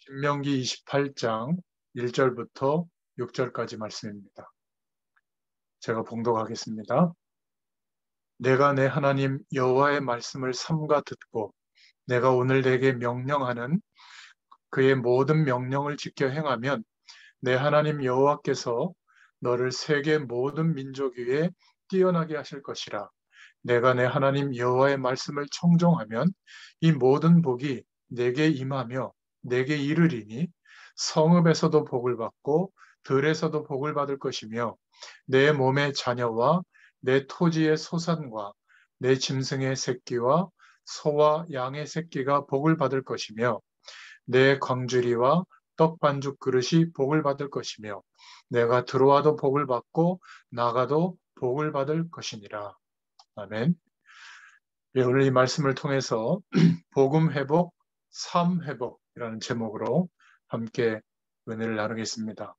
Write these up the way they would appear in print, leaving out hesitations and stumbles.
신명기 28장 1절부터 6절까지 말씀입니다. 제가 봉독하겠습니다. 내가 내 하나님 여호와의 말씀을 삼가 듣고 내가 오늘 내게 명령하는 그의 모든 명령을 지켜 행하면 내 하나님 여호와께서 너를 세계 모든 민족 위에 뛰어나게 하실 것이라. 내가 내 하나님 여호와의 말씀을 청종하면 이 모든 복이 내게 임하며 내게 이르리니 성읍에서도 복을 받고 들에서도 복을 받을 것이며 내 몸의 자녀와 내 토지의 소산과 내 짐승의 새끼와 소와 양의 새끼가 복을 받을 것이며 내 광주리와 떡 반죽 그릇이 복을 받을 것이며 내가 들어와도 복을 받고 나가도 복을 받을 것이니라. 아멘. 네, 오늘 이 말씀을 통해서 복음 회복, 삶 회복이라는 제목으로 함께 은혜를 나누겠습니다.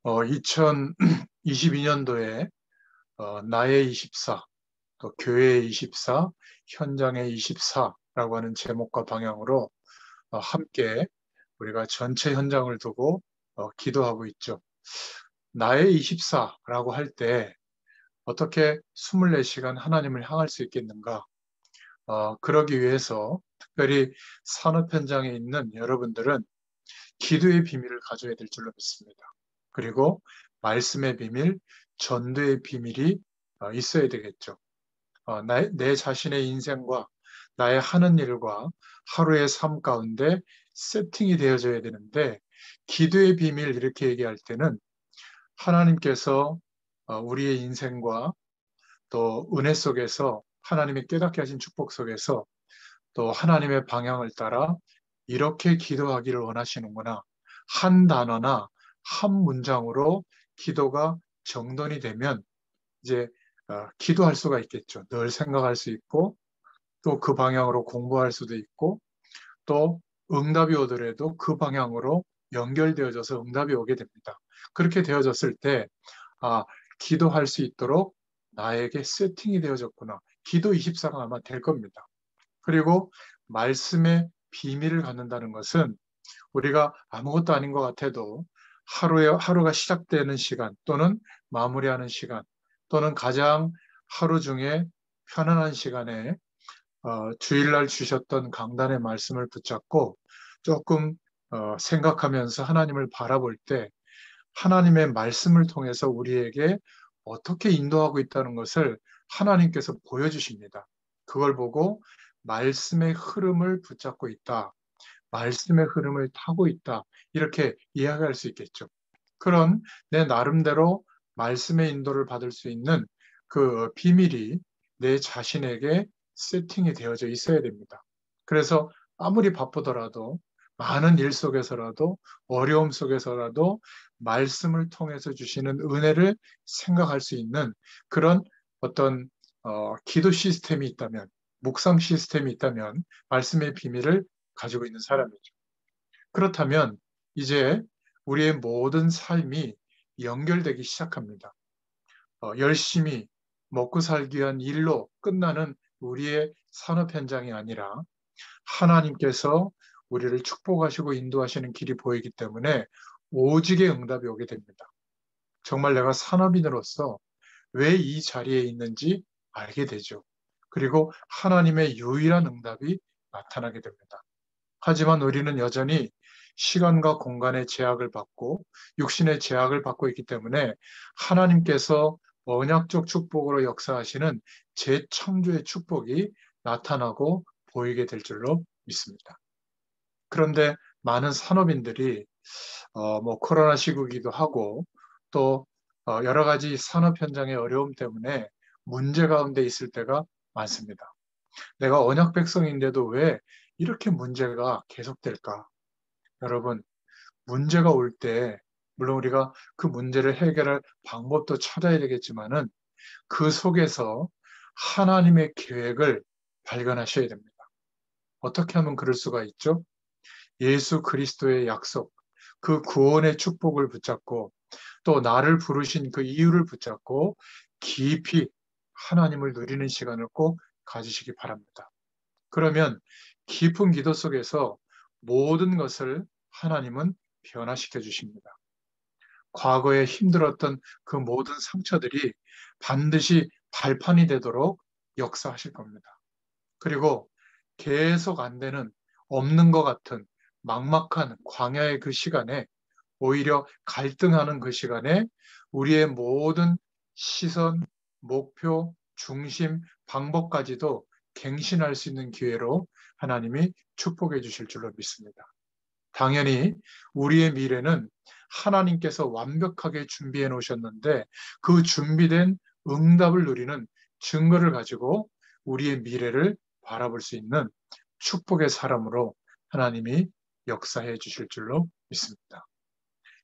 2022년도에 나의 24, 또 교회의 24, 현장의 24라고 하는 제목과 방향으로 함께 우리가 전체 현장을 두고 기도하고 있죠. 나의 24라고 할 때 어떻게 24시간 하나님을 향할 수 있겠는가? 그러기 위해서 특별히 산업 현장에 있는 여러분들은 기도의 비밀을 가져야 될 줄로 믿습니다. 그리고 말씀의 비밀, 전도의 비밀이 있어야 되겠죠. 내 자신의 인생과 나의 하는 일과 하루의 삶 가운데 세팅이 되어져야 되는데 기도의 비밀 이렇게 얘기할 때는 하나님께서 우리의 인생과 또 은혜 속에서 하나님의 깨닫게 하신 축복 속에서 또 하나님의 방향을 따라 이렇게 기도하기를 원하시는구나. 한 단어나 한 문장으로 기도가 정돈이 되면 이제 기도할 수가 있겠죠. 늘 생각할 수 있고 또 그 방향으로 공부할 수도 있고 또 응답이 오더라도 그 방향으로 연결되어져서 응답이 오게 됩니다. 그렇게 되어졌을 때 기도할 수 있도록 나에게 세팅이 되어졌구나. 기도 24가 아마 될 겁니다. 그리고 말씀의 비밀을 갖는다는 것은 우리가 아무것도 아닌 것 같아도 하루가 시작되는 시간 또는 마무리하는 시간 또는 가장 하루 중에 편안한 시간에 주일날 주셨던 강단의 말씀을 붙잡고 조금 생각하면서 하나님을 바라볼 때 하나님의 말씀을 통해서 우리에게 어떻게 인도하고 있다는 것을 하나님께서 보여주십니다. 그걸 보고 말씀의 흐름을 붙잡고 있다. 말씀의 흐름을 타고 있다. 이렇게 이야기할 수 있겠죠. 그런 내 나름대로 말씀의 인도를 받을 수 있는 그 비밀이 내 자신에게 세팅이 되어져 있어야 됩니다. 그래서 아무리 바쁘더라도 많은 일 속에서라도 어려움 속에서라도 말씀을 통해서 주시는 은혜를 생각할 수 있는 그런 어떤 기도 시스템이 있다면 묵상 시스템이 있다면 말씀의 비밀을 가지고 있는 사람이죠. 그렇다면 이제 우리의 모든 삶이 연결되기 시작합니다. 열심히 먹고 살기 위한 일로 끝나는 우리의 산업 현장이 아니라 하나님께서 우리를 축복하시고 인도하시는 길이 보이기 때문에 오직의 응답이 오게 됩니다. 정말 내가 산업인으로서 왜 이 자리에 있는지 알게 되죠. 그리고 하나님의 유일한 응답이 나타나게 됩니다. 하지만 우리는 여전히 시간과 공간의 제약을 받고 육신의 제약을 받고 있기 때문에 하나님께서 언약적 축복으로 역사하시는 재창조의 축복이 나타나고 보이게 될 줄로 믿습니다. 그런데 많은 산업인들이 뭐 코로나 시국이기도 하고 또 여러 가지 산업 현장의 어려움 때문에 문제 가운데 있을 때가 많습니다. 내가 언약 백성인데도 왜 이렇게 문제가 계속될까? 여러분, 문제가 올 때, 물론 우리가 그 문제를 해결할 방법도 찾아야 되겠지만은 그 속에서 하나님의 계획을 발견하셔야 됩니다. 어떻게 하면 그럴 수가 있죠? 예수 그리스도의 약속, 그 구원의 축복을 붙잡고 또 나를 부르신 그 이유를 붙잡고 깊이 하나님을 누리는 시간을 꼭 가지시기 바랍니다. 그러면 깊은 기도 속에서 모든 것을 하나님은 변화시켜 주십니다. 과거에 힘들었던 그 모든 상처들이 반드시 발판이 되도록 역사하실 겁니다. 그리고 계속 안 되는, 없는 것 같은 막막한 광야의 그 시간에, 오히려 갈등하는 그 시간에 우리의 모든 시선, 목표, 중심, 방법까지도 갱신할 수 있는 기회로 하나님이 축복해 주실 줄로 믿습니다. 당연히 우리의 미래는 하나님께서 완벽하게 준비해 놓으셨는데, 그 준비된 응답을 누리는 증거를 가지고 우리의 미래를 바라볼 수 있는 축복의 사람으로 하나님이 역사해 주실 줄로 믿습니다.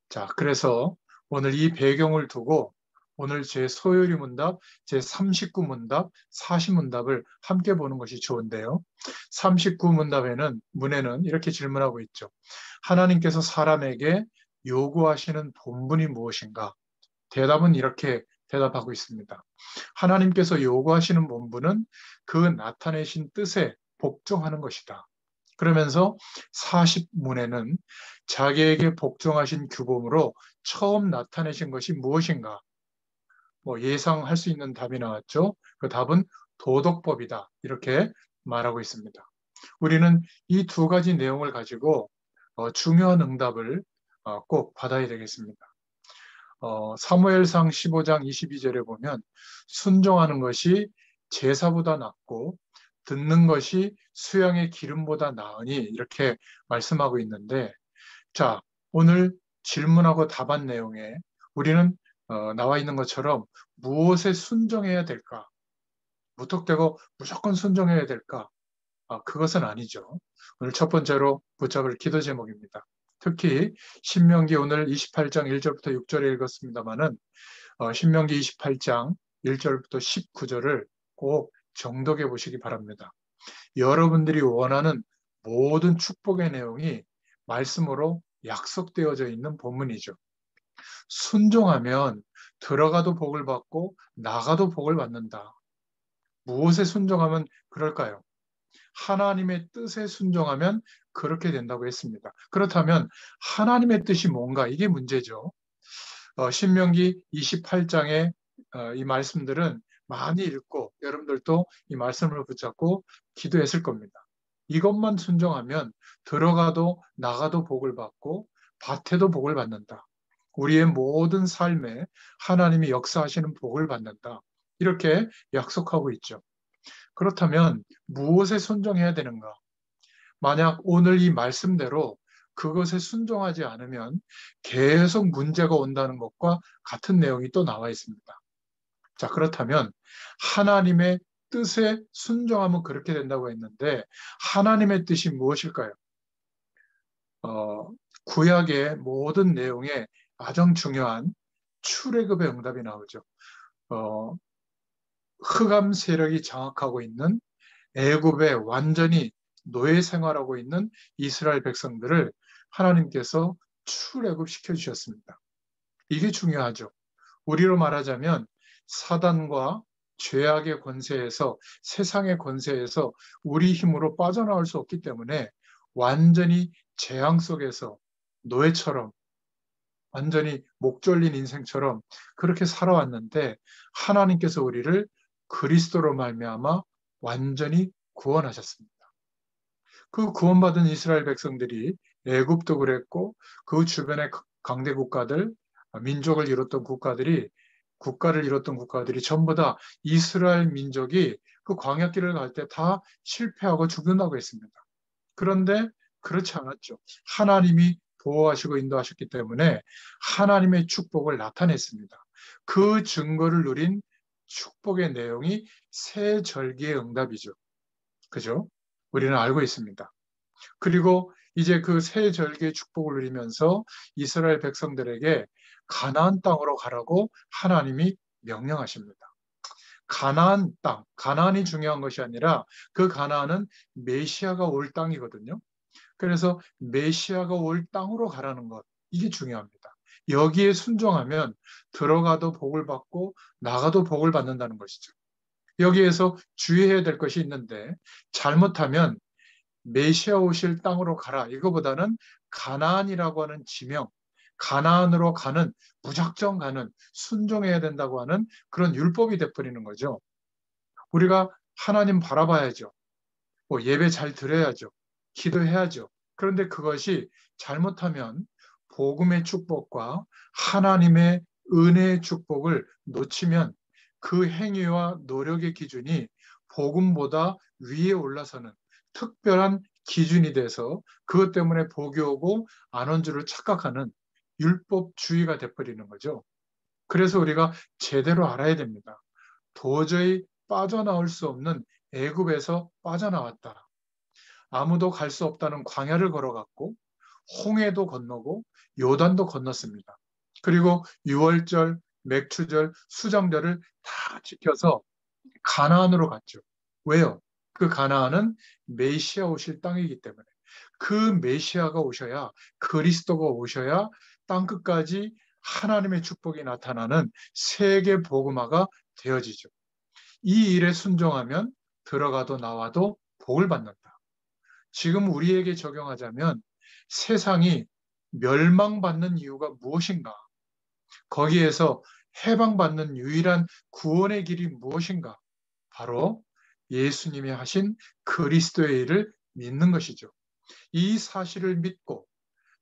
자, 그래서 오늘 이 배경을 두고 오늘 제 소요리 문답, 제 39문답, 40문답을 함께 보는 것이 좋은데요. 39문답에는, 문에는 이렇게 질문하고 있죠. 하나님께서 사람에게 요구하시는 본분이 무엇인가? 대답은 이렇게 대답하고 있습니다. 하나님께서 요구하시는 본분은 그 나타내신 뜻에 복종하는 것이다. 그러면서 40문에는 자기에게 복종하신 규범으로 처음 나타내신 것이 무엇인가? 예상할 수 있는 답이 나왔죠. 그 답은 도덕법이다. 이렇게 말하고 있습니다. 우리는 이 두 가지 내용을 가지고 중요한 응답을 꼭 받아야 되겠습니다. 사무엘상 15장 22절에 보면 순종하는 것이 제사보다 낫고 듣는 것이 수양의 기름보다 나으니 이렇게 말씀하고 있는데, 자, 오늘 질문하고 답안 내용에 우리는 나와 있는 것처럼 무엇에 순종해야 될까? 무턱대고 무조건 순종해야 될까? 그것은 아니죠. 오늘 첫 번째로 붙잡을 기도 제목입니다. 특히 신명기 오늘 28장 1절부터 6절에 읽었습니다마는 신명기 28장 1절부터 19절을 꼭 정독해 보시기 바랍니다. 여러분들이 원하는 모든 축복의 내용이 말씀으로 약속되어져 있는 본문이죠. 순종하면 들어가도 복을 받고 나가도 복을 받는다. 무엇에 순종하면 그럴까요? 하나님의 뜻에 순종하면 그렇게 된다고 했습니다. 그렇다면 하나님의 뜻이 뭔가? 이게 문제죠. 신명기 28장의 이 말씀들은 많이 읽고 여러분들도 이 말씀을 붙잡고 기도했을 겁니다. 이것만 순종하면 들어가도 나가도 복을 받고 밭에도 복을 받는다. 우리의 모든 삶에 하나님이 역사하시는 복을 받는다. 이렇게 약속하고 있죠. 그렇다면 무엇에 순종해야 되는가? 만약 오늘 이 말씀대로 그것에 순종하지 않으면 계속 문제가 온다는 것과 같은 내용이 또 나와 있습니다. 자, 그렇다면 하나님의 뜻에 순종하면 그렇게 된다고 했는데 하나님의 뜻이 무엇일까요? 구약의 모든 내용에 가장 중요한 출애굽의 응답이 나오죠. 흑암 세력이 장악하고 있는 애굽에 완전히 노예 생활하고 있는 이스라엘 백성들을 하나님께서 출애굽시켜 주셨습니다. 이게 중요하죠. 우리로 말하자면 사단과 죄악의 권세에서, 세상의 권세에서 우리 힘으로 빠져나올 수 없기 때문에 완전히 재앙 속에서 노예처럼, 완전히 목 졸린 인생처럼 그렇게 살아왔는데 하나님께서 우리를 그리스도로 말미암아 완전히 구원하셨습니다. 그 구원받은 이스라엘 백성들이 애굽도 그랬고 그 주변의 강대 국가들, 민족을 이뤘던 국가들이, 국가를 이뤘던 국가들이 전부 다 이스라엘 민족이 그 광야길을 갈 때 다 실패하고 죽는다고 했습니다. 그런데 그렇지 않았죠. 하나님이 보호하시고 인도하셨기 때문에 하나님의 축복을 나타냈습니다. 그 증거를 누린 축복의 내용이 새 절기의 응답이죠. 그죠? 우리는 알고 있습니다. 그리고 이제 그 새 절기의 축복을 누리면서 이스라엘 백성들에게 가나안 땅으로 가라고 하나님이 명령하십니다. 가나안 땅, 가나안이 중요한 것이 아니라 그 가나안은 메시아가 올 땅이거든요. 그래서 메시아가 올 땅으로 가라는 것, 이게 중요합니다. 여기에 순종하면 들어가도 복을 받고 나가도 복을 받는다는 것이죠. 여기에서 주의해야 될 것이 있는데 잘못하면 메시아 오실 땅으로 가라. 이거보다는 가나안이라고 하는 지명, 가나안으로 가는, 무작정 가는, 순종해야 된다고 하는 그런 율법이 돼버리는 거죠. 우리가 하나님 바라봐야죠. 뭐 예배 잘 드려야죠. 기도해야죠. 그런데 그것이 잘못하면 복음의 축복과 하나님의 은혜의 축복을 놓치면 그 행위와 노력의 기준이 복음보다 위에 올라서는 특별한 기준이 돼서 그것 때문에 복이 오고 안 온 줄을 착각하는 율법주의가 돼버리는 거죠. 그래서 우리가 제대로 알아야 됩니다. 도저히 빠져나올 수 없는 애굽에서 빠져나왔다. 아무도 갈 수 없다는 광야를 걸어갔고 홍해도 건너고 요단도 건넜습니다. 그리고 유월절, 맥추절, 수정절을 다 지켜서 가나안으로 갔죠. 왜요? 그 가나안은 메시아 오실 땅이기 때문에 그 메시아가 오셔야 그리스도가 오셔야 땅 끝까지 하나님의 축복이 나타나는 세계 복음화가 되어지죠. 이 일에 순종하면 들어가도 나와도 복을 받는다. 지금 우리에게 적용하자면 세상이 멸망받는 이유가 무엇인가? 거기에서 해방받는 유일한 구원의 길이 무엇인가? 바로 예수님이 하신 그리스도의 일을 믿는 것이죠. 이 사실을 믿고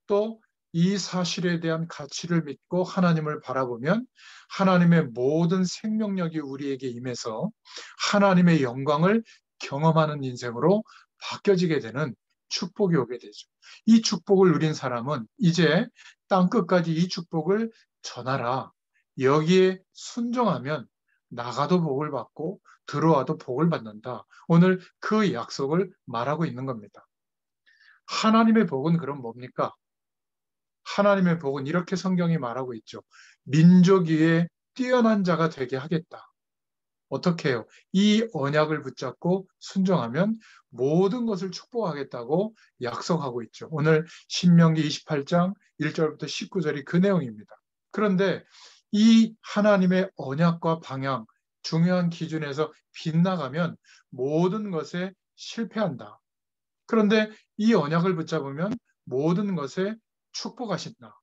또 이 사실에 대한 가치를 믿고 하나님을 바라보면 하나님의 모든 생명력이 우리에게 임해서 하나님의 영광을 경험하는 인생으로 바뀌어지게 되는 축복이 오게 되죠. 이 축복을 누린 사람은 이제 땅끝까지 이 축복을 전하라. 여기에 순종하면 나가도 복을 받고 들어와도 복을 받는다. 오늘 그 약속을 말하고 있는 겁니다. 하나님의 복은 그럼 뭡니까? 하나님의 복은 이렇게 성경이 말하고 있죠. 민족 위에 뛰어난 자가 되게 하겠다. 어떻게 해요? 이 언약을 붙잡고 순종하면 모든 것을 축복하겠다고 약속하고 있죠. 오늘 신명기 28장 1절부터 19절이 그 내용입니다. 그런데 이 하나님의 언약과 방향, 중요한 기준에서 빗나가면 모든 것에 실패한다. 그런데 이 언약을 붙잡으면 모든 것에 축복하신다.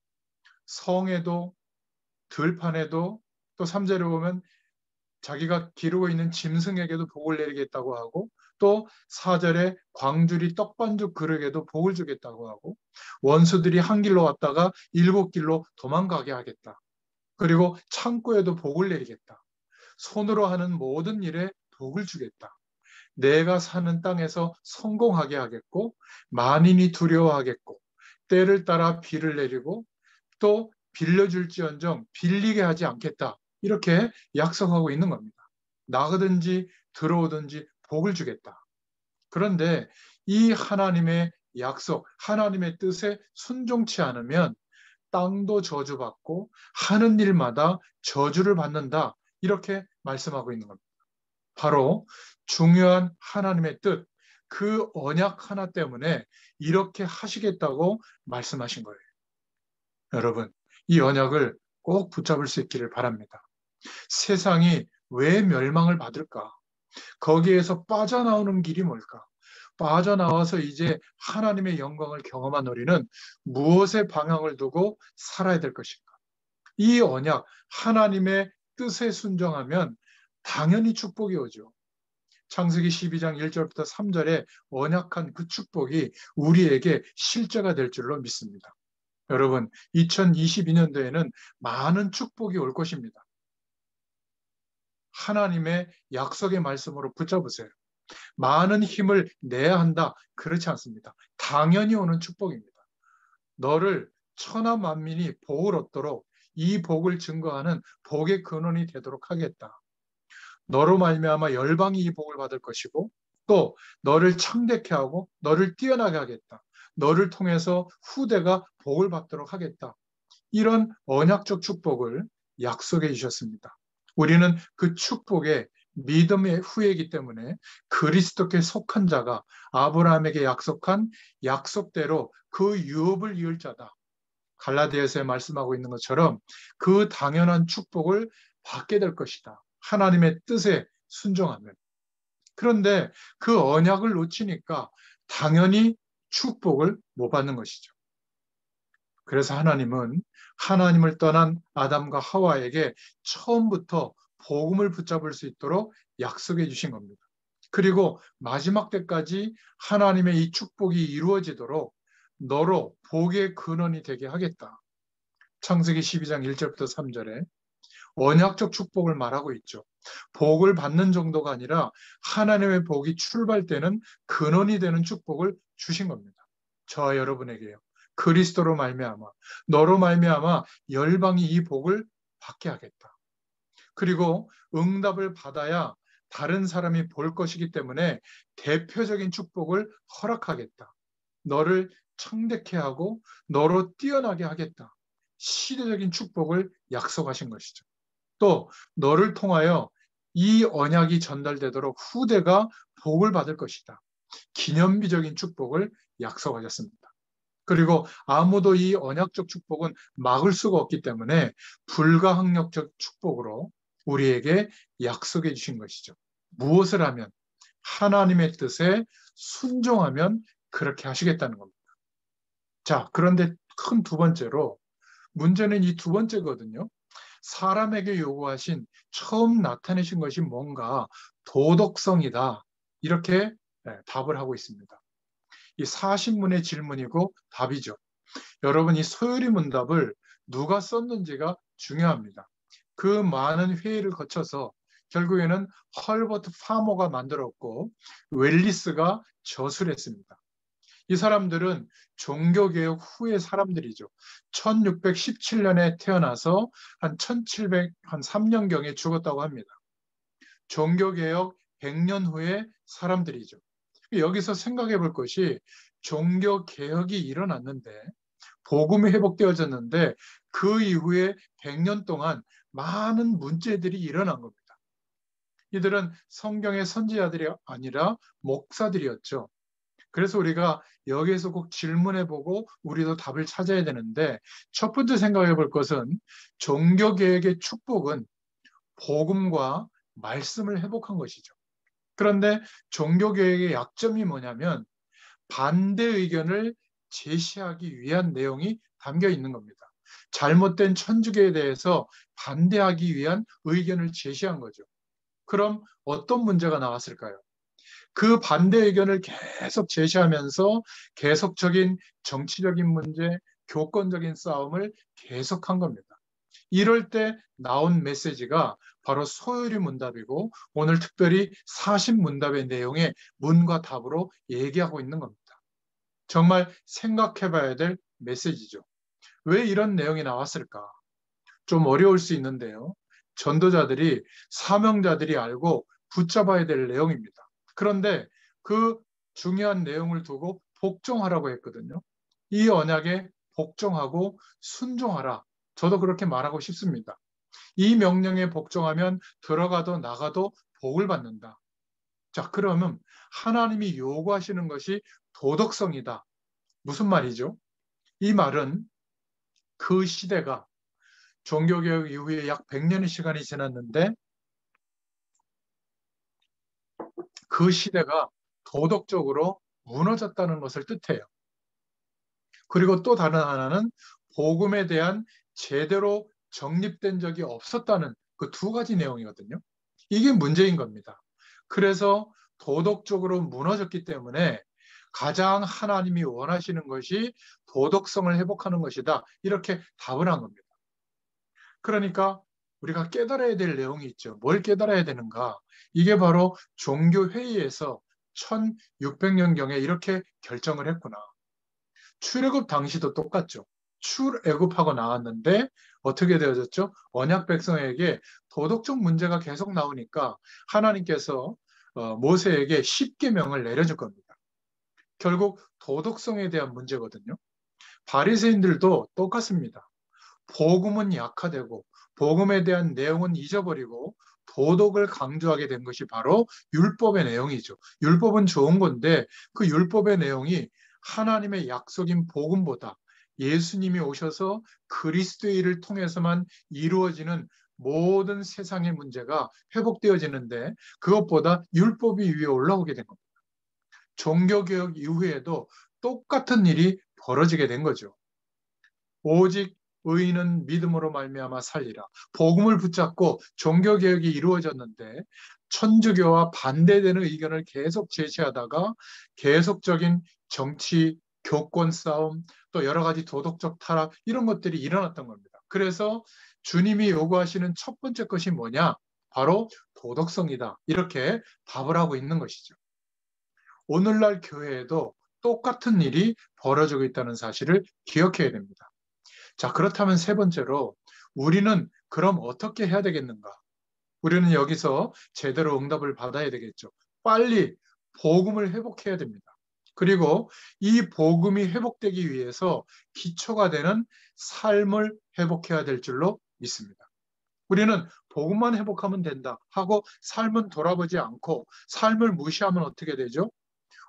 성에도 들판에도 또 3절에 보면 자기가 기르고 있는 짐승에게도 복을 내리겠다고 하고 또 4절에 광주리 떡반죽 그릇에도 복을 주겠다고 하고 원수들이 한 길로 왔다가 7길로 도망가게 하겠다. 그리고 창고에도 복을 내리겠다. 손으로 하는 모든 일에 복을 주겠다. 내가 사는 땅에서 성공하게 하겠고 만인이 두려워하겠고 때를 따라 비를 내리고 또 빌려줄지언정 빌리게 하지 않겠다. 이렇게 약속하고 있는 겁니다. 나가든지 들어오든지 복을 주겠다. 그런데 이 하나님의 약속, 하나님의 뜻에 순종치 않으면 땅도 저주받고 하는 일마다 저주를 받는다. 이렇게 말씀하고 있는 겁니다. 바로 중요한 하나님의 뜻, 그 언약 하나 때문에 이렇게 하시겠다고 말씀하신 거예요. 여러분, 이 언약을 꼭 붙잡을 수 있기를 바랍니다. 세상이 왜 멸망을 받을까? 거기에서 빠져나오는 길이 뭘까? 빠져나와서 이제 하나님의 영광을 경험한 우리는 무엇의 방향을 두고 살아야 될 것인가? 이 언약, 하나님의 뜻에 순종하면 당연히 축복이 오죠. 창세기 12장 1절부터 3절에 언약한 그 축복이 우리에게 실제가 될 줄로 믿습니다. 여러분, 2022년도에는 많은 축복이 올 것입니다. 하나님의 약속의 말씀으로 붙잡으세요. 많은 힘을 내야 한다. 그렇지 않습니다. 당연히 오는 축복입니다. 너를 천하 만민이 복을 얻도록 이 복을 증거하는 복의 근원이 되도록 하겠다. 너로 말미암아 열방이 이 복을 받을 것이고 또 너를 창대케 하고 너를 뛰어나게 하겠다. 너를 통해서 후대가 복을 받도록 하겠다. 이런 언약적 축복을 약속해 주셨습니다. 우리는 그 축복의 믿음의 후예이기 때문에 그리스도께 속한 자가 아브라함에게 약속한 약속대로 그 유업을 이을 자다. 갈라디아서에 말씀하고 있는 것처럼 그 당연한 축복을 받게 될 것이다. 하나님의 뜻에 순종하면. 그런데 그 언약을 놓치니까 당연히 축복을 못 받는 것이죠. 그래서 하나님은 하나님을 떠난 아담과 하와에게 처음부터 복음을 붙잡을 수 있도록 약속해 주신 겁니다. 그리고 마지막 때까지 하나님의 이 축복이 이루어지도록 너로 복의 근원이 되게 하겠다. 창세기 12장 1절부터 3절에 언약적 축복을 말하고 있죠. 복을 받는 정도가 아니라 하나님의 복이 출발되는 근원이 되는 축복을 주신 겁니다. 저와 여러분에게요. 그리스도로 말미암아 너로 말미암아 열방이 이 복을 받게 하겠다. 그리고 응답을 받아야 다른 사람이 볼 것이기 때문에 대표적인 축복을 허락하겠다. 너를 청대케 하고 너로 뛰어나게 하겠다. 시대적인 축복을 약속하신 것이죠. 또 너를 통하여 이 언약이 전달되도록 후대가 복을 받을 것이다. 기념비적인 축복을 약속하셨습니다. 그리고 아무도 이 언약적 축복은 막을 수가 없기 때문에 불가항력적 축복으로 우리에게 약속해 주신 것이죠. 무엇을 하면 하나님의 뜻에 순종하면 그렇게 하시겠다는 겁니다. 자, 그런데 큰 두 번째로 문제는 이 두 번째거든요. 사람에게 요구하신 처음 나타내신 것이 뭔가 도덕성이다. 이렇게 답을 하고 있습니다. 이 40문의 질문이고 답이죠. 여러분 이 소요리 문답을 누가 썼는지가 중요합니다. 그 많은 회의를 거쳐서 결국에는 헐버트 파머가 만들었고 웰리스가 저술했습니다. 이 사람들은 종교개혁 후의 사람들이죠. 1617년에 태어나서 한 1703년경에 죽었다고 합니다. 종교개혁 100년 후의 사람들이죠. 여기서 생각해 볼 것이 종교개혁이 일어났는데 복음이 회복되어졌는데 그 이후에 100년 동안 많은 문제들이 일어난 겁니다. 이들은 성경의 선지자들이 아니라 목사들이었죠. 그래서 우리가 여기에서 꼭 질문해보고 우리도 답을 찾아야 되는데 첫 번째 생각해 볼 것은 종교개혁의 축복은 복음과 말씀을 회복한 것이죠. 그런데 종교개혁의 약점이 뭐냐면 반대 의견을 제시하기 위한 내용이 담겨 있는 겁니다. 잘못된 천주교에 대해서 반대하기 위한 의견을 제시한 거죠. 그럼 어떤 문제가 나왔을까요? 그 반대 의견을 계속 제시하면서 계속적인 정치적인 문제, 교권적인 싸움을 계속한 겁니다. 이럴 때 나온 메시지가 바로 소요리 문답이고 오늘 특별히 40문답의 내용의 문과 답으로 얘기하고 있는 겁니다. 정말 생각해 봐야 될 메시지죠. 왜 이런 내용이 나왔을까? 좀 어려울 수 있는데요. 전도자들이, 사명자들이 알고 붙잡아야 될 내용입니다. 그런데 그 중요한 내용을 두고 복종하라고 했거든요. 이 언약에 복종하고 순종하라. 저도 그렇게 말하고 싶습니다. 이 명령에 복종하면 들어가도 나가도 복을 받는다. 자, 그러면 하나님이 요구하시는 것이 도덕성이다. 무슨 말이죠? 이 말은 그 시대가 종교개혁 이후에 약 100년의 시간이 지났는데 그 시대가 도덕적으로 무너졌다는 것을 뜻해요. 그리고 또 다른 하나는 복음에 대한 제대로 정립된 적이 없었다는 그 두 가지 내용이거든요. 이게 문제인 겁니다. 그래서 도덕적으로 무너졌기 때문에 가장 하나님이 원하시는 것이 도덕성을 회복하는 것이다. 이렇게 답을 한 겁니다. 그러니까 우리가 깨달아야 될 내용이 있죠. 뭘 깨달아야 되는가? 이게 바로 종교회의에서 1600년경에 이렇게 결정을 했구나. 출애굽 당시도 똑같죠. 출애굽하고 나왔는데 어떻게 되어졌죠? 언약 백성에게 도덕적 문제가 계속 나오니까 하나님께서 모세에게 10계명을 내려줄 겁니다. 결국 도덕성에 대한 문제거든요. 바리새인들도 똑같습니다. 복음은 약화되고 복음에 대한 내용은 잊어버리고 도덕을 강조하게 된 것이 바로 율법의 내용이죠. 율법은 좋은 건데 그 율법의 내용이 하나님의 약속인 복음보다 예수님이 오셔서 그리스도의 일을 통해서만 이루어지는 모든 세상의 문제가 회복되어지는데 그것보다 율법이 위에 올라오게 된 겁니다. 종교개혁 이후에도 똑같은 일이 벌어지게 된 거죠. 오직 의인은 믿음으로 말미암아 살리라. 복음을 붙잡고 종교개혁이 이루어졌는데 천주교와 반대되는 의견을 계속 제시하다가 계속적인 정치, 교권 싸움, 또 여러 가지 도덕적 타락 이런 것들이 일어났던 겁니다. 그래서 주님이 요구하시는 첫 번째 것이 뭐냐? 바로 도덕성이다. 이렇게 답을 하고 있는 것이죠. 오늘날 교회에도 똑같은 일이 벌어지고 있다는 사실을 기억해야 됩니다. 자, 그렇다면 세 번째로 우리는 그럼 어떻게 해야 되겠는가? 우리는 여기서 제대로 응답을 받아야 되겠죠. 빨리 복음을 회복해야 됩니다. 그리고 이 복음이 회복되기 위해서 기초가 되는 삶을 회복해야 될 줄로 믿습니다. 우리는 복음만 회복하면 된다 하고 삶은 돌아보지 않고 삶을 무시하면 어떻게 되죠?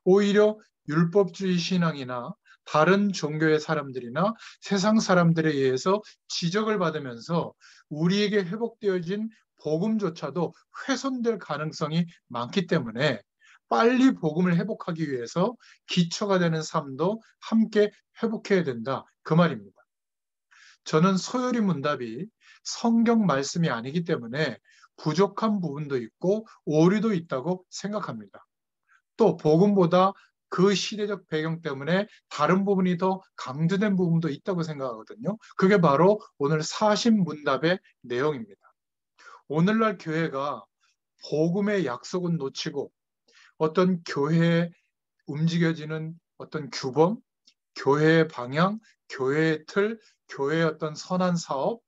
오히려 율법주의 신앙이나 다른 종교의 사람들이나 세상 사람들에 의해서 지적을 받으면서 우리에게 회복되어진 복음조차도 훼손될 가능성이 많기 때문에 빨리 복음을 회복하기 위해서 기초가 되는 삶도 함께 회복해야 된다. 그 말입니다. 저는 소요리 문답이 성경 말씀이 아니기 때문에 부족한 부분도 있고 오류도 있다고 생각합니다. 또 복음보다 그 시대적 배경 때문에 다른 부분이 더 강조된 부분도 있다고 생각하거든요. 그게 바로 오늘 사신문답의 내용입니다. 오늘날 교회가 복음의 약속은 놓치고 어떤 교회에 움직여지는 어떤 규범, 교회의 방향, 교회의 틀, 교회의 어떤 선한 사업,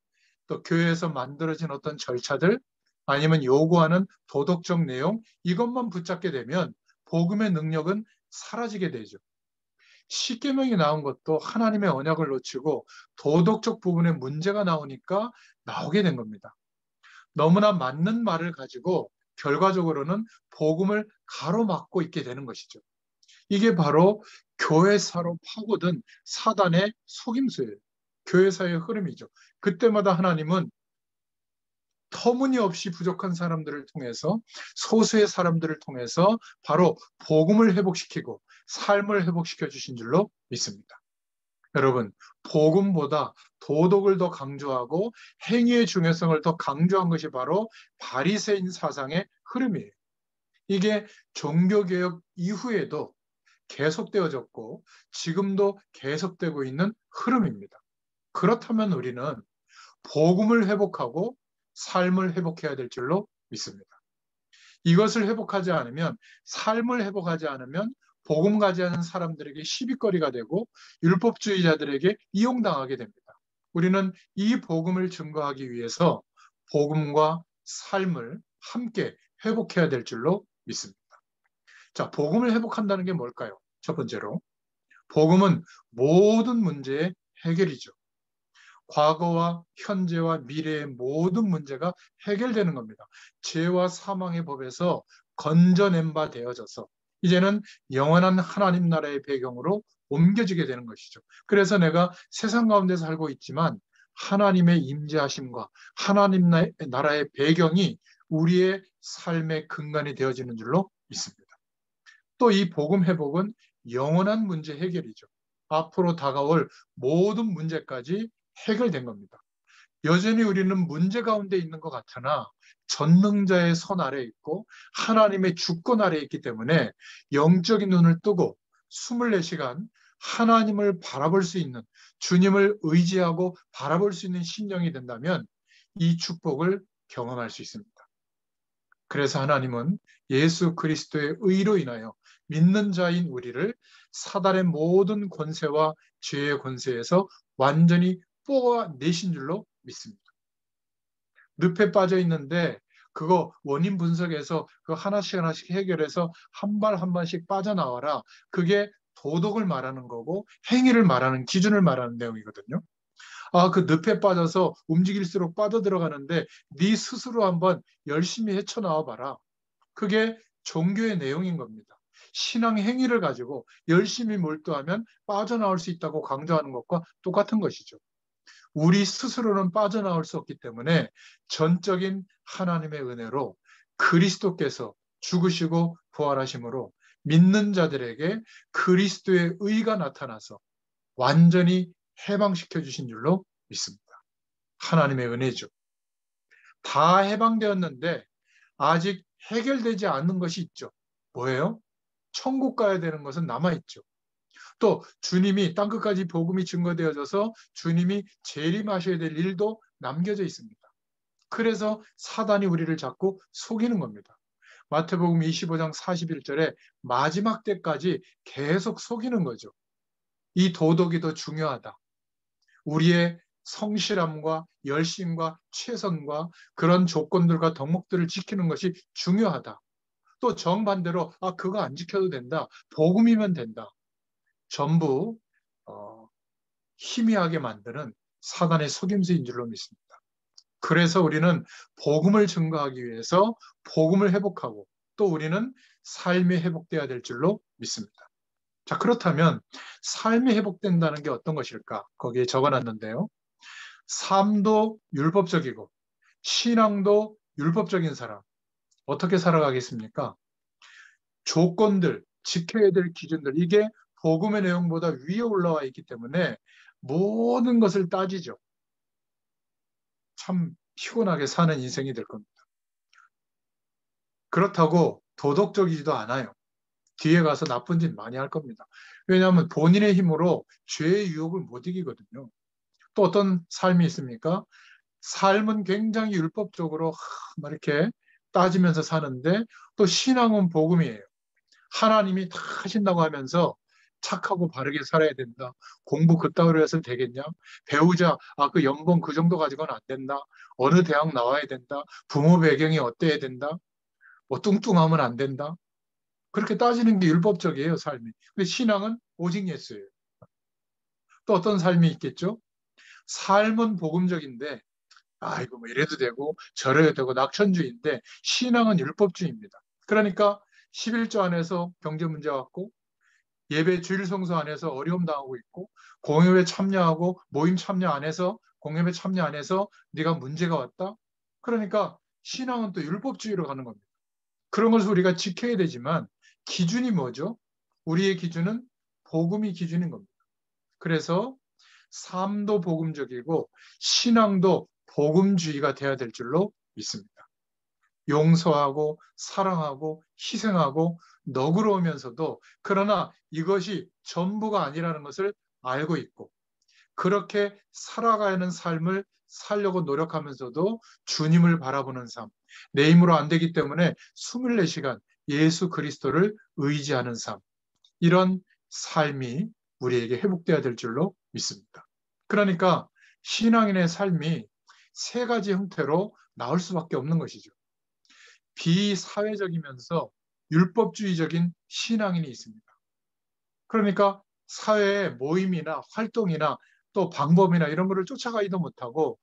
또 교회에서 만들어진 어떤 절차들, 아니면 요구하는 도덕적 내용, 이것만 붙잡게 되면 복음의 능력은 사라지게 되죠. 십계명이 나온 것도 하나님의 언약을 놓치고 도덕적 부분에 문제가 나오니까 나오게 된 겁니다. 너무나 맞는 말을 가지고 결과적으로는 복음을 가로막고 있게 되는 것이죠. 이게 바로 교회사로 파고든 사단의 속임수예요. 교회사의 흐름이죠. 그때마다 하나님은 터무니없이 부족한 사람들을 통해서 소수의 사람들을 통해서 바로 복음을 회복시키고 삶을 회복시켜 주신 줄로 믿습니다. 여러분, 복음보다 도덕을 더 강조하고 행위의 중요성을 더 강조한 것이 바로 바리새인 사상의 흐름이에요. 이게 종교개혁 이후에도 계속되어졌고 지금도 계속되고 있는 흐름입니다. 그렇다면 우리는 복음을 회복하고 삶을 회복해야 될 줄로 믿습니다. 이것을 회복하지 않으면, 삶을 회복하지 않으면 복음 가지 않은 사람들에게 시비거리가 되고 율법주의자들에게 이용당하게 됩니다. 우리는 이 복음을 증거하기 위해서 복음과 삶을 함께 회복해야 될 줄로 믿습니다. 자, 복음을 회복한다는 게 뭘까요? 첫 번째로, 복음은 모든 문제의 해결이죠. 과거와 현재와 미래의 모든 문제가 해결되는 겁니다. 죄와 사망의 법에서 건져낸 바 되어져서 이제는 영원한 하나님 나라의 배경으로 옮겨지게 되는 것이죠. 그래서 내가 세상 가운데 살고 있지만 하나님의 임재하심과 하나님 나라의 배경이 우리의 삶의 근간이 되어지는 줄로 믿습니다. 또 이 복음 회복은 영원한 문제 해결이죠. 앞으로 다가올 모든 문제까지 해결된 겁니다. 여전히 우리는 문제 가운데 있는 것 같으나 전능자의 손 아래에 있고 하나님의 주권 아래에 있기 때문에 영적인 눈을 뜨고 24시간 하나님을 바라볼 수 있는, 주님을 의지하고 바라볼 수 있는 심령이 된다면 이 축복을 경험할 수 있습니다. 그래서 하나님은 예수 그리스도의 의로 인하여 믿는 자인 우리를 사단의 모든 권세와 죄의 권세에서 완전히 뽑아내신 줄로 믿습니다. 늪에 빠져 있는데 그거 원인 분석해서 그 하나씩 하나씩 해결해서 한 발 한 발씩 빠져나와라. 그게 도덕을 말하는 거고 행위를 말하는, 기준을 말하는 내용이거든요. 아, 그 늪에 빠져서 움직일수록 빠져들어가는데 네 스스로 한번 열심히 헤쳐나와 봐라. 그게 종교의 내용인 겁니다. 신앙 행위를 가지고 열심히 몰두하면 빠져나올 수 있다고 강조하는 것과 똑같은 것이죠. 우리 스스로는 빠져나올 수 없기 때문에 전적인 하나님의 은혜로 그리스도께서 죽으시고 부활하심으로 믿는 자들에게 그리스도의 의가 나타나서 완전히 해방시켜 주신 줄로 믿습니다. 하나님의 은혜죠. 다 해방되었는데 아직 해결되지 않는 것이 있죠. 뭐예요? 천국 가야 되는 것은 남아있죠. 또 주님이 땅끝까지 복음이 증거되어져서 주님이 재림하셔야 될 일도 남겨져 있습니다. 그래서 사단이 우리를 자꾸 속이는 겁니다. 마태복음 25장 41절에 마지막 때까지 계속 속이는 거죠. 이 도덕이 더 중요하다. 우리의 성실함과 열심과 최선과 그런 조건들과 덕목들을 지키는 것이 중요하다. 또 정반대로 그거 안 지켜도 된다. 복음이면 된다. 전부 희미하게 만드는 사단의 속임수인 줄로 믿습니다. 그래서 우리는 복음을 증거하기 위해서 복음을 회복하고 또 우리는 삶이 회복돼야 될 줄로 믿습니다. 자, 그렇다면 삶이 회복된다는 게 어떤 것일까? 거기에 적어놨는데요. 삶도 율법적이고 신앙도 율법적인 사람 어떻게 살아가겠습니까? 조건들, 지켜야 될 기준들 이게 복음의 내용보다 위에 올라와 있기 때문에 모든 것을 따지죠. 참 피곤하게 사는 인생이 될 겁니다. 그렇다고 도덕적이지도 않아요. 뒤에 가서 나쁜 짓 많이 할 겁니다. 왜냐하면 본인의 힘으로 죄의 유혹을 못 이기거든요. 또 어떤 삶이 있습니까? 삶은 굉장히 율법적으로 막 이렇게 따지면서 사는데 또 신앙은 복음이에요. 하나님이 다 하신다고 하면서 착하고 바르게 살아야 된다. 공부 그따위로 해서 되겠냐? 배우자, 그 연봉 그 정도 가지고는 안 된다. 어느 대학 나와야 된다. 부모 배경이 어때야 된다. 뭐 뚱뚱하면 안 된다. 그렇게 따지는 게 율법적이에요, 삶이. 근데 신앙은 오직 예수예요. 또 어떤 삶이 있겠죠? 삶은 복음적인데 이거 뭐 이래도 되고 저래도 되고 낙천주의인데 신앙은 율법주의입니다. 그러니까 11조 안에서 경제 문제 왔고 예배 주일 성수 안에서 어려움 당하고 있고 공예회 참여하고 모임 참여 안에서 공예회 참여 안에서 네가 문제가 왔다. 그러니까 신앙은 또 율법주의로 가는 겁니다. 그런 것을 우리가 지켜야 되지만 기준이 뭐죠? 우리의 기준은 복음이 기준인 겁니다. 그래서 삶도 복음적이고 신앙도 복음주의가 되어야 될 줄로 믿습니다. 용서하고 사랑하고 희생하고 너그러우면서도 그러나 이것이 전부가 아니라는 것을 알고 있고 그렇게 살아가는 삶을 살려고 노력하면서도 주님을 바라보는 삶, 내 힘으로 안 되기 때문에 24시간 예수 그리스도를 의지하는 삶, 이런 삶이 우리에게 회복돼야 될 줄로 믿습니다. 그러니까 신앙인의 삶이 세 가지 형태로 나올 수밖에 없는 것이죠. 비사회적이면서 율법주의적인 신앙인이 있습니다. 그러니까 사회의 모임이나 활동이나 또 방법이나 이런 거를 쫓아가지도 못하고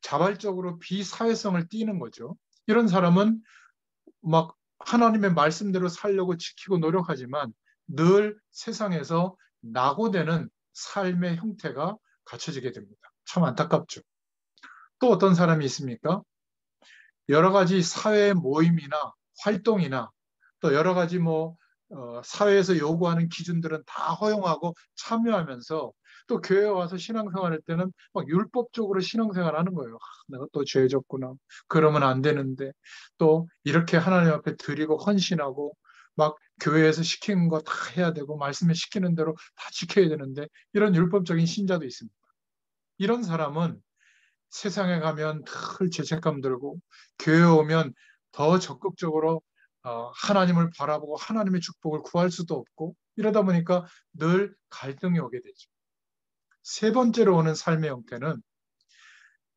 자발적으로 비사회성을 띠는 거죠. 이런 사람은 막 하나님의 말씀대로 살려고 지키고 노력하지만 늘 세상에서 낙오되는 삶의 형태가 갖춰지게 됩니다. 참 안타깝죠. 또 어떤 사람이 있습니까? 여러 가지 사회 모임이나 활동이나 또 여러 가지 사회에서 요구하는 기준들은 다 허용하고 참여하면서 또 교회 와서 신앙생활할 때는 막 율법적으로 신앙생활하는 거예요. 내가 또 죄졌구나. 그러면 안 되는데 또 이렇게 하나님 앞에 드리고 헌신하고 막 교회에서 시키는 거 다 해야 되고 말씀에 시키는 대로 다 지켜야 되는데 이런 율법적인 신자도 있습니다. 이런 사람은 세상에 가면 늘 죄책감 들고 교회 오면 더 적극적으로 하나님을 바라보고 하나님의 축복을 구할 수도 없고 이러다 보니까 늘 갈등이 오게 되죠. 세 번째로 오는 삶의 형태는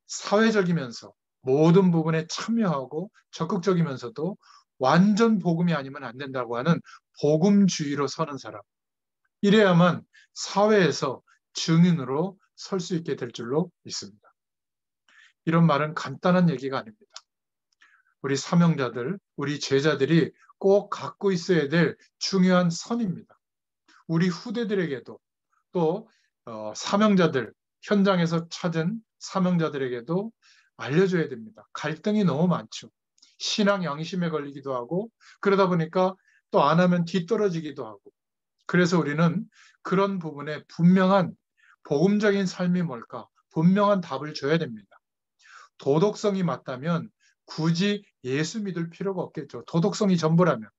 사회적이면서 모든 부분에 참여하고 적극적이면서도 완전 복음이 아니면 안 된다고 하는 복음주의로 서는 사람. 이래야만 사회에서 증인으로 설 수 있게 될 줄로 믿습니다. 이런 말은 간단한 얘기가 아닙니다. 우리 사명자들, 우리 제자들이 꼭 갖고 있어야 될 중요한 선입니다. 우리 후대들에게도 또 사명자들, 현장에서 찾은 사명자들에게도 알려줘야 됩니다. 갈등이 너무 많죠. 신앙 양심에 걸리기도 하고 그러다 보니까 또 안 하면 뒤떨어지기도 하고. 그래서 우리는 그런 부분에 분명한 복음적인 삶이 뭘까? 분명한 답을 줘야 됩니다. 도덕성이 맞다면 굳이 예수 믿을 필요가 없겠죠. 도덕성이 전부라면.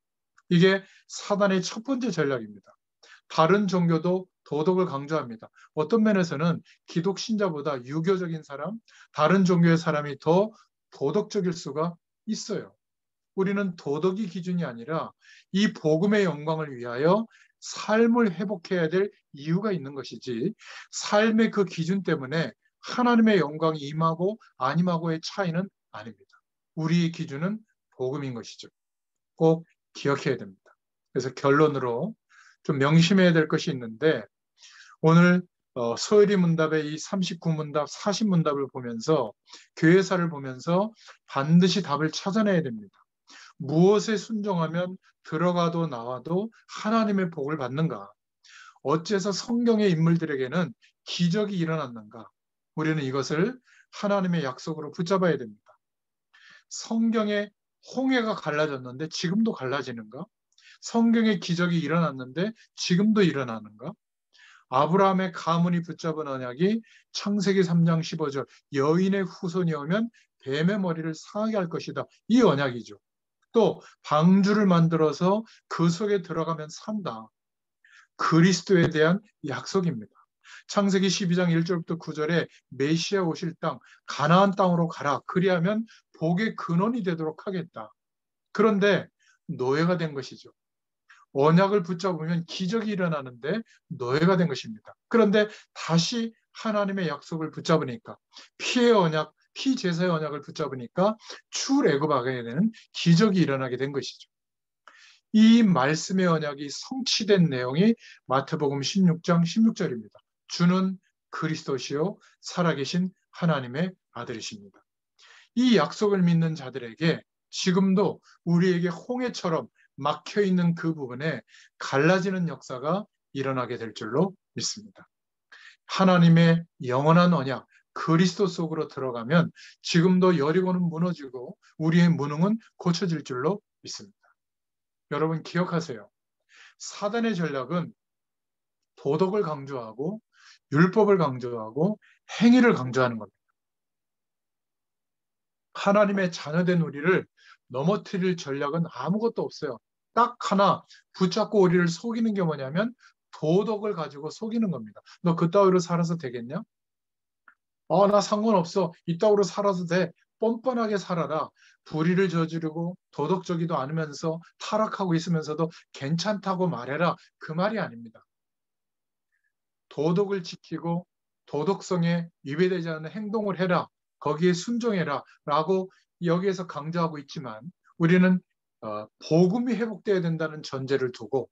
이게 사단의 첫 번째 전략입니다. 다른 종교도 도덕을 강조합니다. 어떤 면에서는 기독 신자보다 유교적인 사람, 다른 종교의 사람이 더 도덕적일 수가 있어요. 우리는 도덕이 기준이 아니라 이 복음의 영광을 위하여 삶을 회복해야 될 이유가 있는 것이지, 삶의 그 기준 때문에 하나님의 영광이 임하고 안 임하고의 차이는 아닙니다. 우리의 기준은 복음인 것이죠. 꼭 기억해야 됩니다. 그래서 결론으로 좀 명심해야 될 것이 있는데, 오늘 서열이 문답의 이 39문답, 40문답을 보면서, 교회사를 보면서 반드시 답을 찾아내야 됩니다. 무엇에 순종하면 들어가도 나와도 하나님의 복을 받는가? 어째서 성경의 인물들에게는 기적이 일어났는가? 우리는 이것을 하나님의 약속으로 붙잡아야 됩니다. 성경에 홍해가 갈라졌는데 지금도 갈라지는가? 성경의 기적이 일어났는데 지금도 일어나는가? 아브라함의 가문이 붙잡은 언약이 창세기 3장 15절 여인의 후손이 오면 뱀의 머리를 상하게 할 것이다. 이 언약이죠. 또 방주를 만들어서 그 속에 들어가면 산다. 그리스도에 대한 약속입니다. 창세기 12장 1절부터 9절에 메시아 오실 땅, 가나안 땅으로 가라. 그리하면 복의 근원이 되도록 하겠다. 그런데 노예가 된 것이죠. 언약을 붙잡으면 기적이 일어나는데 노예가 된 것입니다. 그런데 다시 하나님의 약속을 붙잡으니까, 피의 언약, 피제사의 언약을 붙잡으니까 출애굽하게 되는 기적이 일어나게 된 것이죠. 이 말씀의 언약이 성취된 내용이 마태복음 16장 16절입니다. 주는 그리스도시요 살아계신 하나님의 아들이십니다. 이 약속을 믿는 자들에게 지금도 우리에게 홍해처럼 막혀있는 그 부분에 갈라지는 역사가 일어나게 될 줄로 믿습니다. 하나님의 영원한 언약, 그리스도 속으로 들어가면 지금도 여리고는 무너지고 우리의 무능은 고쳐질 줄로 믿습니다. 여러분 기억하세요. 사단의 전략은 도덕을 강조하고 율법을 강조하고 행위를 강조하는 겁니다. 하나님의 자녀된 우리를 넘어뜨릴 전략은 아무것도 없어요. 딱 하나 붙잡고 우리를 속이는 게 뭐냐면 도덕을 가지고 속이는 겁니다. 너 그따위로 살아서 되겠냐? 나 상관없어. 이따위로 살아도 돼. 뻔뻔하게 살아라. 불의를 저지르고 도덕적이도 않으면서 타락하고 있으면서도 괜찮다고 말해라. 그 말이 아닙니다. 도덕을 지키고 도덕성에 위배되지 않는 행동을 해라. 거기에 순종해라. 라고 여기에서 강조하고 있지만 우리는 복음이 회복되어야 된다는 전제를 두고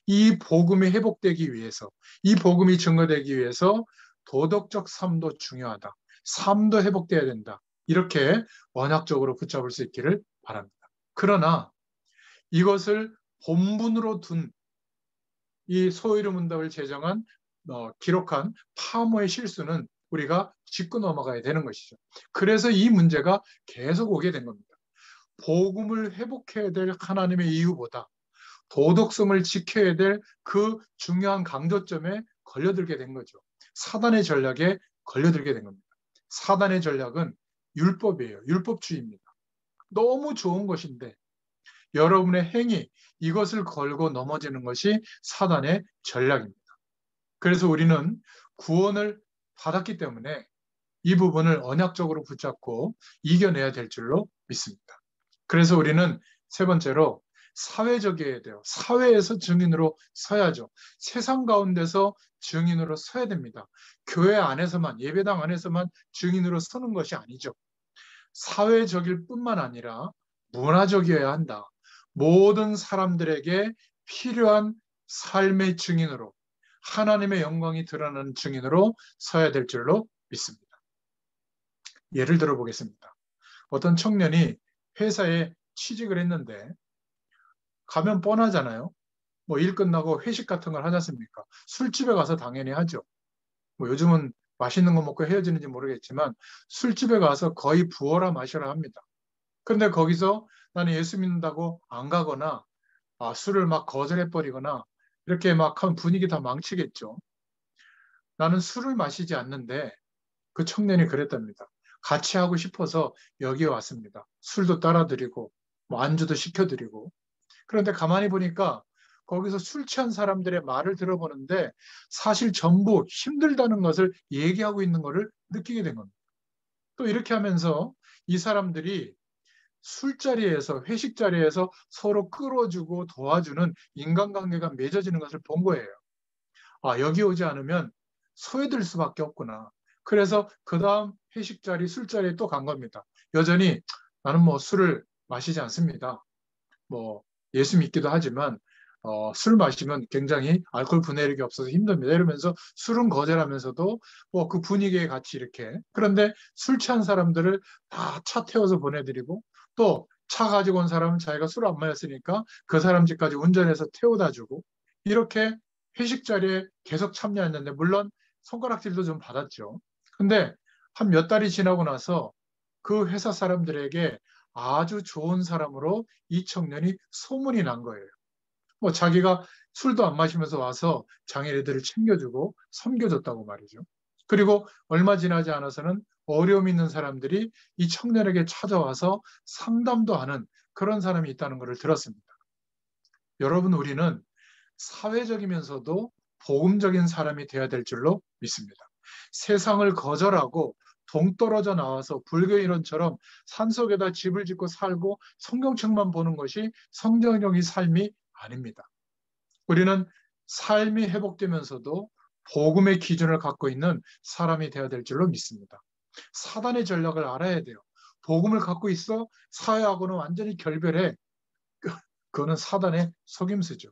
이 복음이 회복되기 위해서, 이 복음이 증거되기 위해서 도덕적 삶도 중요하다. 삶도 회복되어야 된다. 이렇게 언약적으로 붙잡을 수 있기를 바랍니다. 그러나 이것을 본분으로 둔 이 소위르 문답을 제정한 기록한 파모의 실수는 우리가 짚고 넘어가야 되는 것이죠. 그래서 이 문제가 계속 오게 된 겁니다. 복음을 회복해야 될 하나님의 이유보다 도덕성을 지켜야 될 그 중요한 강조점에 걸려들게 된 거죠. 사단의 전략에 걸려들게 된 겁니다. 사단의 전략은 율법이에요. 율법주의입니다. 너무 좋은 것인데 여러분의 행위, 이것을 걸고 넘어지는 것이 사단의 전략입니다. 그래서 우리는 구원을 받았기 때문에 이 부분을 언약적으로 붙잡고 이겨내야 될 줄로 믿습니다. 그래서 우리는 세 번째로 사회적이어야 돼요. 사회에서 증인으로 서야죠. 세상 가운데서 증인으로 서야 됩니다. 교회 안에서만, 예배당 안에서만 증인으로 서는 것이 아니죠. 사회적일 뿐만 아니라 문화적이어야 한다. 모든 사람들에게 필요한 삶의 증인으로, 하나님의 영광이 드러나는 증인으로 서야 될 줄로 믿습니다. 예를 들어 보겠습니다. 어떤 청년이 회사에 취직을 했는데 가면 뻔하잖아요. 뭐 일 끝나고 회식 같은 걸 하지 않습니까? 술집에 가서 당연히 하죠. 뭐 요즘은 맛있는 거 먹고 헤어지는지 모르겠지만 술집에 가서 거의 부어라 마셔라 합니다. 그런데 거기서 나는 예수 믿는다고 안 가거나 술을 막 거절해버리거나 이렇게 막 하면 분위기 다 망치겠죠. 나는 술을 마시지 않는데 그 청년이 그랬답니다. 같이 하고 싶어서 여기에 왔습니다. 술도 따라드리고 뭐 안주도 시켜드리고. 그런데 가만히 보니까 거기서 술 취한 사람들의 말을 들어보는데 사실 전부 힘들다는 것을 얘기하고 있는 것을 느끼게 된 겁니다. 또 이렇게 하면서 이 사람들이 술자리에서 회식 자리에서 서로 끌어주고 도와주는 인간관계가 맺어지는 것을 본 거예요. 여기 오지 않으면 소외될 수밖에 없구나. 그래서 그 다음 회식 자리, 술자리에 또 간 겁니다. 여전히 나는 뭐 술을 마시지 않습니다. 뭐 예수 믿기도 하지만 술 마시면 굉장히 알코올 분해력이 없어서 힘듭니다. 이러면서 술은 거절하면서도 뭐 그 분위기에 같이 이렇게. 그런데 술 취한 사람들을 다 차 태워서 보내드리고 또 차 가지고 온 사람은 자기가 술 안 마셨으니까 그 사람 집까지 운전해서 태워다 주고 이렇게 회식 자리에 계속 참여했는데 물론 손가락질도 좀 받았죠. 근데 한 몇 달이 지나고 나서 그 회사 사람들에게 아주 좋은 사람으로 이 청년이 소문이 난 거예요. 뭐 자기가 술도 안 마시면서 와서 장애인들을 챙겨주고 섬겨줬다고 말이죠. 그리고 얼마 지나지 않아서는 어려움 있는 사람들이 이 청년에게 찾아와서 상담도 하는 그런 사람이 있다는 것을 들었습니다. 여러분, 우리는 사회적이면서도 복음적인 사람이 되어야 될 줄로 믿습니다. 세상을 거절하고 동떨어져 나와서 불교인원처럼 산속에다 집을 짓고 살고 성경책만 보는 것이 성경적인 삶이 아닙니다. 우리는 삶이 회복되면서도 복음의 기준을 갖고 있는 사람이 되어야 될 줄로 믿습니다. 사단의 전략을 알아야 돼요. 복음을 갖고 있어 사회하고는 완전히 결별해. 그거는 사단의 속임수죠.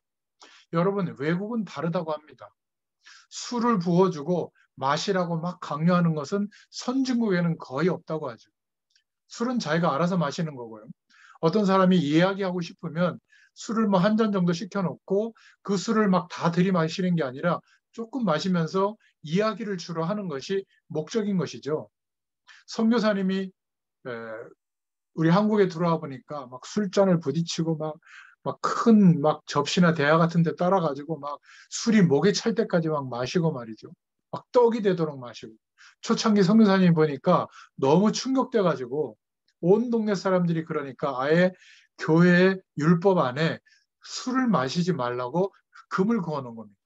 여러분, 외국은 다르다고 합니다. 술을 부어주고 마시라고 막 강요하는 것은 선진국에는 거의 없다고 하죠. 술은 자기가 알아서 마시는 거고요. 어떤 사람이 이야기하고 싶으면 술을 뭐 한 잔 정도 시켜놓고 그 술을 막 다 들이마시는 게 아니라 조금 마시면서 이야기를 주로 하는 것이 목적인 것이죠. 선교사님이 우리 한국에 들어와 보니까 막 술잔을 부딪히고 막 큰 막 접시나 대야 같은 데 따라가지고 막 술이 목에 찰 때까지 막 마시고 말이죠. 막 떡이 되도록 마시고. 초창기 선교사님 보니까 너무 충격돼가지고 온 동네 사람들이 그러니까 아예 교회 율법 안에 술을 마시지 말라고 금을 그어놓은 겁니다.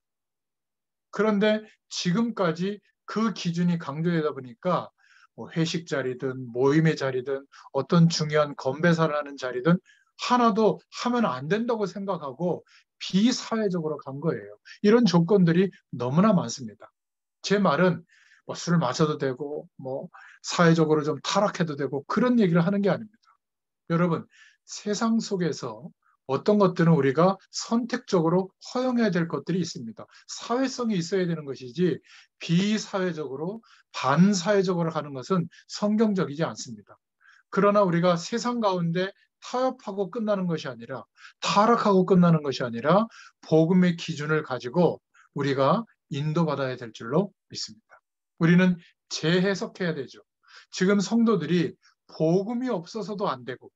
그런데 지금까지 그 기준이 강조되다 보니까 뭐 회식 자리든 모임의 자리든 어떤 중요한 건배사를 하는 자리든 하나도 하면 안 된다고 생각하고 비사회적으로 간 거예요. 이런 조건들이 너무나 많습니다. 제 말은 뭐 술을 마셔도 되고 뭐 사회적으로 좀 타락해도 되고 그런 얘기를 하는 게 아닙니다. 여러분, 세상 속에서 어떤 것들은 우리가 선택적으로 허용해야 될 것들이 있습니다. 사회성이 있어야 되는 것이지 비사회적으로 반사회적으로 하는 것은 성경적이지 않습니다. 그러나 우리가 세상 가운데 타협하고 끝나는 것이 아니라 타락하고 끝나는 것이 아니라 복음의 기준을 가지고 우리가 인도받아야 될 줄로 믿습니다. 우리는 재해석해야 되죠. 지금 성도들이 복음이 없어서도 안 되고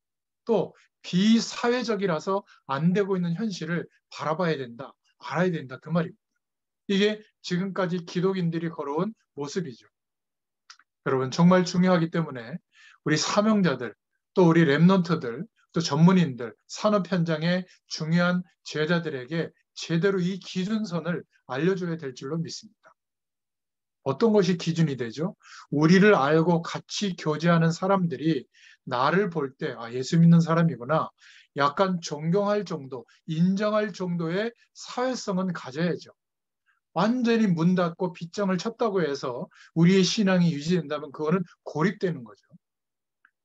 또 비사회적이라서 안 되고 있는 현실을 바라봐야 된다, 알아야 된다 그 말입니다. 이게 지금까지 기독인들이 걸어온 모습이죠. 여러분 정말 중요하기 때문에 우리 사명자들, 또 우리 랩런트들, 또 전문인들, 산업 현장의 중요한 제자들에게 제대로 이 기준선을 알려줘야 될 줄로 믿습니다. 어떤 것이 기준이 되죠? 우리를 알고 같이 교제하는 사람들이 나를 볼 때, 예수 믿는 사람이구나. 약간 존경할 정도, 인정할 정도의 사회성은 가져야죠. 완전히 문 닫고 빗장을 쳤다고 해서 우리의 신앙이 유지된다면 그거는 고립되는 거죠.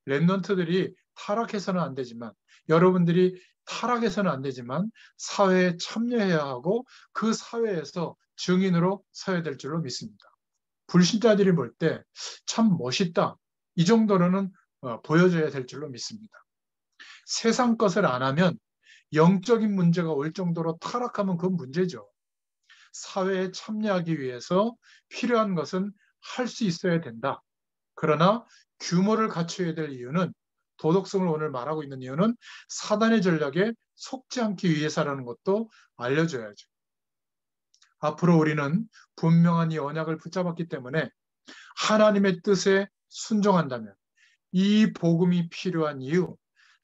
랩런트들이 타락해서는 안 되지만, 여러분들이 타락해서는 안 되지만 사회에 참여해야 하고 그 사회에서 증인으로 서야 될 줄로 믿습니다. 불신자들이 볼 때 참 멋있다. 이 정도로는 보여줘야 될 줄로 믿습니다. 세상 것을 안 하면 영적인 문제가 올 정도로 타락하면 그건 문제죠. 사회에 참여하기 위해서 필요한 것은 할 수 있어야 된다. 그러나 규모를 갖춰야 될 이유는 도덕성을 오늘 말하고 있는 이유는 사단의 전략에 속지 않기 위해서라는 것도 알려줘야죠. 앞으로 우리는 분명한 이 언약을 붙잡았기 때문에 하나님의 뜻에 순종한다면 이 복음이 필요한 이유,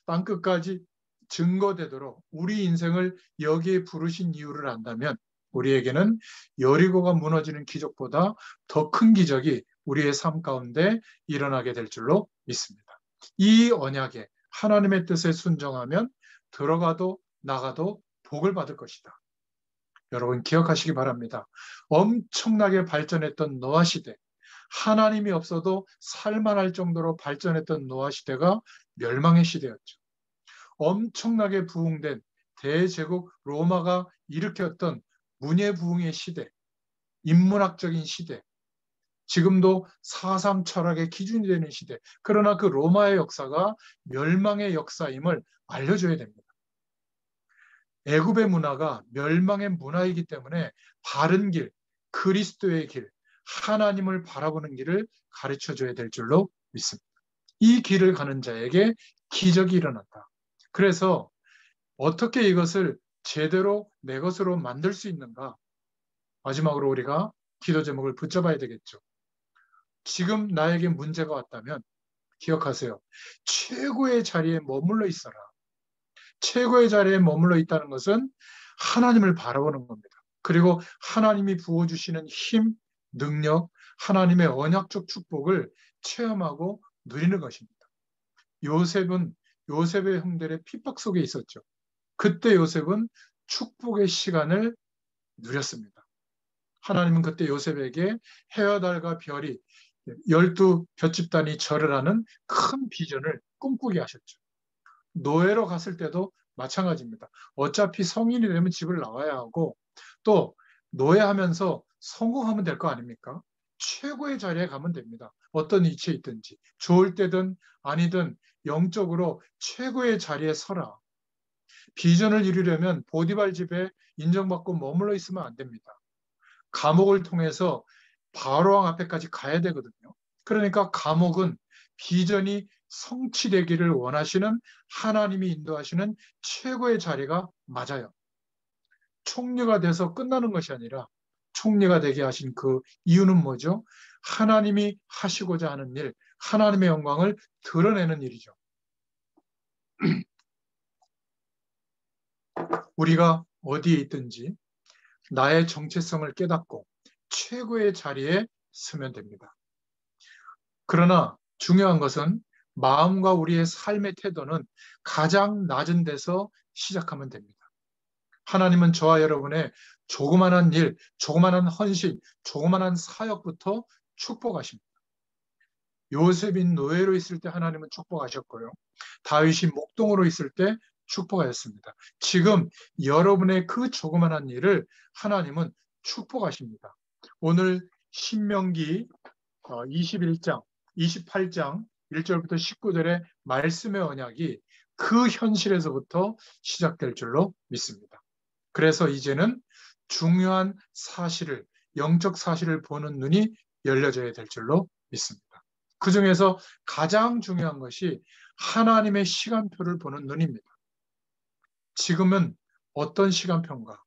땅끝까지 증거되도록 우리 인생을 여기에 부르신 이유를 안다면 우리에게는 여리고가 무너지는 기적보다 더 큰 기적이 우리의 삶 가운데 일어나게 될 줄로 믿습니다. 이 언약에 하나님의 뜻에 순종하면 들어가도 나가도 복을 받을 것이다. 여러분 기억하시기 바랍니다. 엄청나게 발전했던 노아 시대, 하나님이 없어도 살만할 정도로 발전했던 노아 시대가 멸망의 시대였죠. 엄청나게 부흥된 대제국 로마가 일으켰던 문예부흥의 시대, 인문학적인 시대, 지금도 사상 철학의 기준이 되는 시대. 그러나 그 로마의 역사가 멸망의 역사임을 알려줘야 됩니다. 애굽의 문화가 멸망의 문화이기 때문에 바른 길, 그리스도의 길, 하나님을 바라보는 길을 가르쳐줘야 될 줄로 믿습니다. 이 길을 가는 자에게 기적이 일어난다. 그래서 어떻게 이것을 제대로 내 것으로 만들 수 있는가? 마지막으로 우리가 기도 제목을 붙잡아야 되겠죠. 지금 나에게 문제가 왔다면 기억하세요. 최고의 자리에 머물러 있어라. 최고의 자리에 머물러 있다는 것은 하나님을 바라보는 겁니다. 그리고 하나님이 부어주시는 힘, 능력, 하나님의 언약적 축복을 체험하고 누리는 것입니다. 요셉의 형들의 핍박 속에 있었죠. 그때 요셉은 축복의 시간을 누렸습니다. 하나님은 그때 요셉에게 해와 달과 별이 12 볏집단이 절을 하는 큰 비전을 꿈꾸게 하셨죠. 노예로 갔을 때도 마찬가지입니다. 어차피 성인이 되면 집을 나와야 하고 또 노예하면서 성공하면 될 거 아닙니까? 최고의 자리에 가면 됩니다. 어떤 위치에 있든지 좋을 때든 아니든 영적으로 최고의 자리에 서라. 비전을 이루려면 보디발 집에 인정받고 머물러 있으면 안 됩니다. 감옥을 통해서 바로왕 앞에까지 가야 되거든요. 그러니까 감옥은 비전이 성취되기를 원하시는 하나님이 인도하시는 최고의 자리가 맞아요. 총리가 돼서 끝나는 것이 아니라 총리가 되게 하신 그 이유는 뭐죠? 하나님이 하시고자 하는 일, 하나님의 영광을 드러내는 일이죠. 우리가 어디에 있든지 나의 정체성을 깨닫고 최고의 자리에 서면 됩니다. 그러나 중요한 것은 마음과 우리의 삶의 태도는 가장 낮은 데서 시작하면 됩니다. 하나님은 저와 여러분의 조그만한 일, 조그만한 헌신, 조그만한 사역부터 축복하십니다. 요셉이 노예로 있을 때 하나님은 축복하셨고요. 다윗이 목동으로 있을 때 축복하셨습니다. 지금 여러분의 그 조그만한 일을 하나님은 축복하십니다. 오늘 신명기 21장, 28장 1절부터 19절의 말씀의 언약이 그 현실에서부터 시작될 줄로 믿습니다. 그래서 이제는 중요한 사실을, 영적 사실을 보는 눈이 열려져야 될 줄로 믿습니다. 그 중에서 가장 중요한 것이 하나님의 시간표를 보는 눈입니다. 지금은 어떤 시간표인가?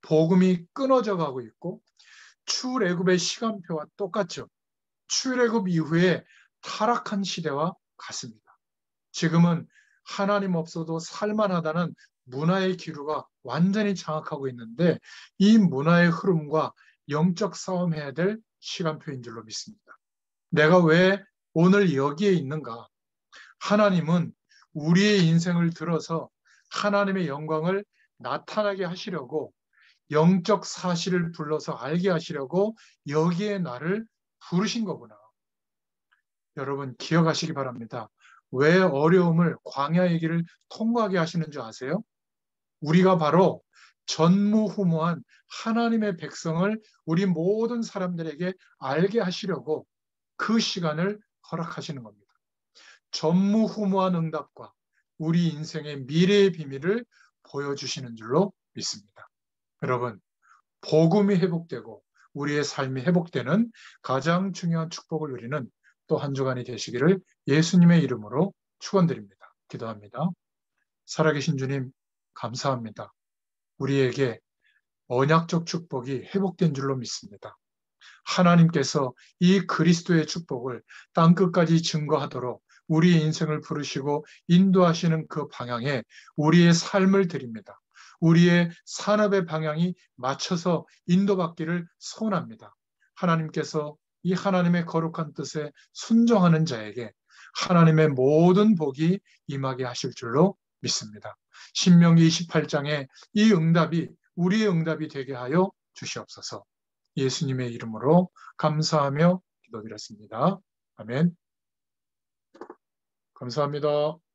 복음이 끊어져 가고 있고 출애굽의 시간표와 똑같죠. 출애굽 이후에 타락한 시대와 같습니다. 지금은 하나님 없어도 살만하다는 문화의 기류가 완전히 장악하고 있는데 이 문화의 흐름과 영적 싸움해야 될 시간표인 줄로 믿습니다. 내가 왜 오늘 여기에 있는가? 하나님은 우리의 인생을 들어서 하나님의 영광을 나타나게 하시려고 영적 사실을 불러서 알게 하시려고 여기에 나를 부르신 거구나. 여러분 기억하시기 바랍니다. 왜 어려움을 광야의 길을 통과하게 하시는 줄 아세요? 우리가 바로 전무후무한 하나님의 백성을 우리 모든 사람들에게 알게 하시려고 그 시간을 허락하시는 겁니다. 전무후무한 응답과 우리 인생의 미래의 비밀을 보여주시는 줄로 믿습니다. 여러분, 복음이 회복되고 우리의 삶이 회복되는 가장 중요한 축복을 누리는 또 한 주간이 되시기를 예수님의 이름으로 축원드립니다. 기도합니다. 살아계신 주님, 감사합니다. 우리에게 언약적 축복이 회복된 줄로 믿습니다. 하나님께서 이 그리스도의 축복을 땅끝까지 증거하도록 우리의 인생을 부르시고 인도하시는 그 방향에 우리의 삶을 드립니다. 우리의 산업의 방향이 맞춰서 인도받기를 소원합니다. 하나님께서 이 하나님의 거룩한 뜻에 순종하는 자에게 하나님의 모든 복이 임하게 하실 줄로 믿습니다. 신명기 28장에 이 응답이 우리의 응답이 되게 하여 주시옵소서. 예수님의 이름으로 감사하며 기도드렸습니다. 아멘. 감사합니다.